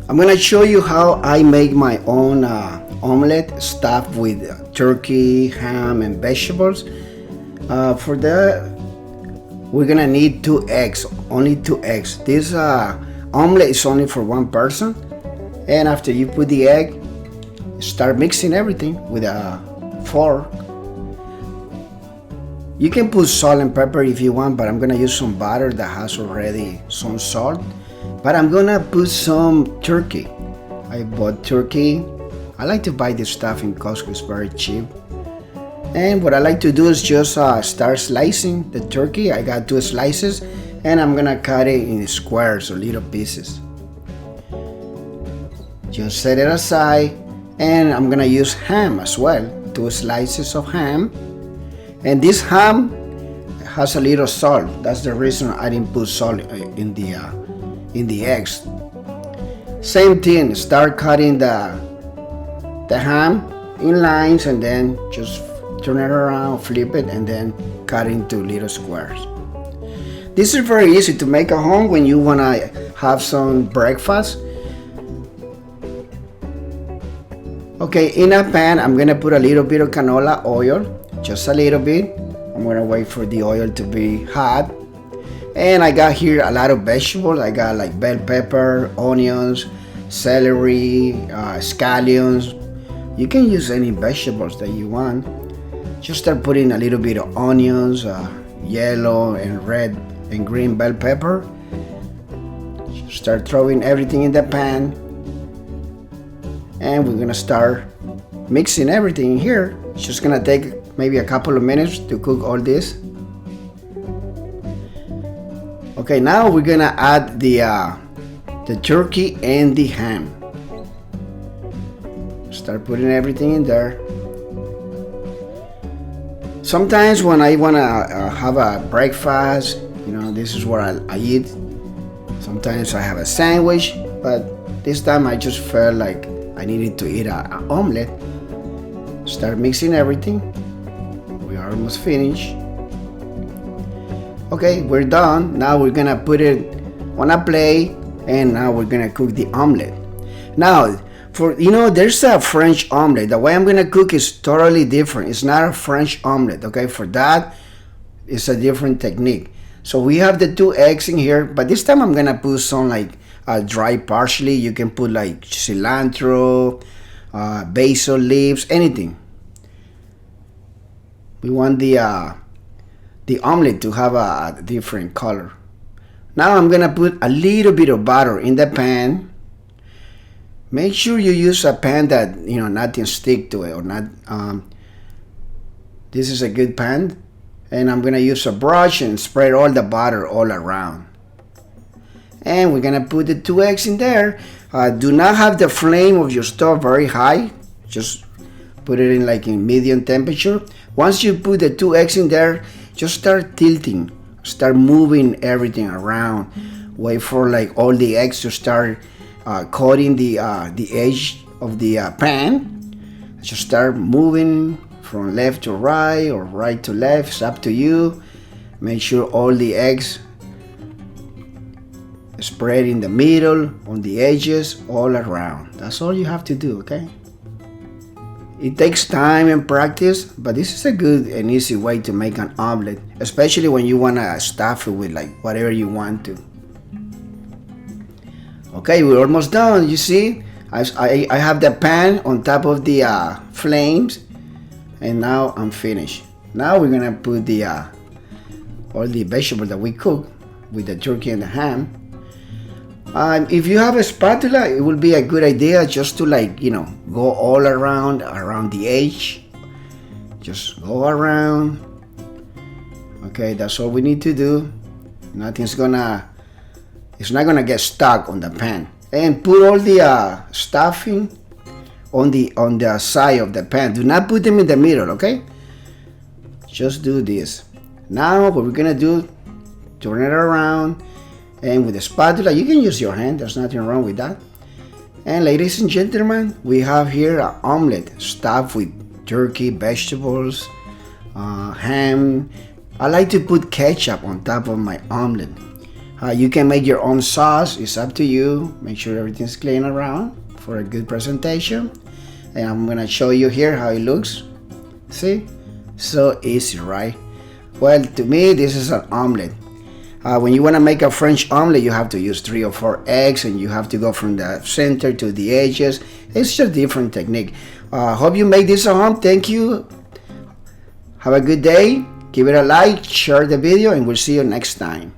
I'm gonna show you how I make my own omelette stuffed with turkey, ham, and vegetables. For that, we're gonna need 2 eggs, only 2 eggs. This omelette is only for one person. And after you put the egg, start mixing everything with a fork. You can put salt and pepper if you want, but I'm gonna use some butter that has already some salt. But I'm gonna put some turkey. I bought turkey. I like to buy this stuff in Costco, it's very cheap. And what I like to do is just start slicing the turkey. I got 2 slices and I'm gonna cut it in squares or little pieces. Just set it aside, and I'm gonna use ham as well. 2 slices of ham. And this ham has a little salt. That's the reason I didn't put salt in the eggs. Same thing, start cutting the ham in lines and then just turn it around, flip it, and then cut into little squares. This is very easy to make at home when you wanna have some breakfast. Okay, in a pan, I'm gonna put a little bit of canola oil, just a little bit. I'm gonna wait for the oil to be hot. And I got here a lot of vegetables. I got like bell pepper, onions, celery, scallions. You can use any vegetables that you want. Just start putting a little bit of onions, yellow and red and green bell pepper. Start throwing everything in the pan. And we're gonna start mixing everything here. It's just gonna take maybe a couple of minutes to cook all this. Okay, now we're gonna add the turkey and the ham. Start putting everything in there. Sometimes when I wanna have a breakfast, this is what I eat. Sometimes I have a sandwich, but this time I just felt like I needed to eat an omelette. Start mixing everything. We are almost finished. Okay, we're done. Now we're gonna put it on a plate, and now we're gonna cook the omelette. Now, there's a French omelette. The way I'm gonna cook is totally different. It's not a French omelette. Okay, for that, it's a different technique. So we have the 2 eggs in here, but this time I'm gonna put some like dry parsley. You can put like cilantro, basil leaves, anything. We want the omelet to have a different color. Now I'm gonna put a little bit of butter in the pan. Make sure you use a pan that nothing stick to it or not. This is a good pan, and I'm gonna use a brush and spread all the butter all around. And we're gonna put the 2 eggs in there. Do not have the flame of your stove very high. Just put it in medium temperature. Once you put the 2 eggs in there, just start tilting. Start moving everything around. Wait for all the eggs to start coating the edge of the pan. Just start moving from left to right or right to left. It's up to you. Make sure all the eggs spread in the middle, on the edges, all around. That's all you have to do, okay? It takes time and practice, but this is a good and easy way to make an omelet, especially when you want to stuff it with whatever you want to. Okay, we're almost done. You see, I have the pan on top of the flames, and now I'm finished. Now we're gonna put all the vegetables that we cooked with the turkey and the ham. If you have a spatula, it would be a good idea just to go all around the edge. Just go around. Okay, that's all we need to do. It's not gonna get stuck on the pan. And put all the stuffing on the side of the pan. Do not put them in the middle, okay? Just do this. Now what we're gonna do, turn it around. And with the spatula, you can use your hand. There's nothing wrong with that. And ladies and gentlemen, we have here an omelet stuffed with turkey, vegetables, ham. I like to put ketchup on top of my omelet. You can make your own sauce. It's up to you. Make sure everything's clean around for a good presentation. And I'm gonna show you here how it looks. See? So easy, right? Well, to me, this is an omelet. When you want to make a French omelet, you have to use 3 or 4 eggs, and you have to go from the center to the edges. It's just a different technique. Hope you make this at home. Thank you. Have a good day. Give it a like, share the video, and we'll see you next time.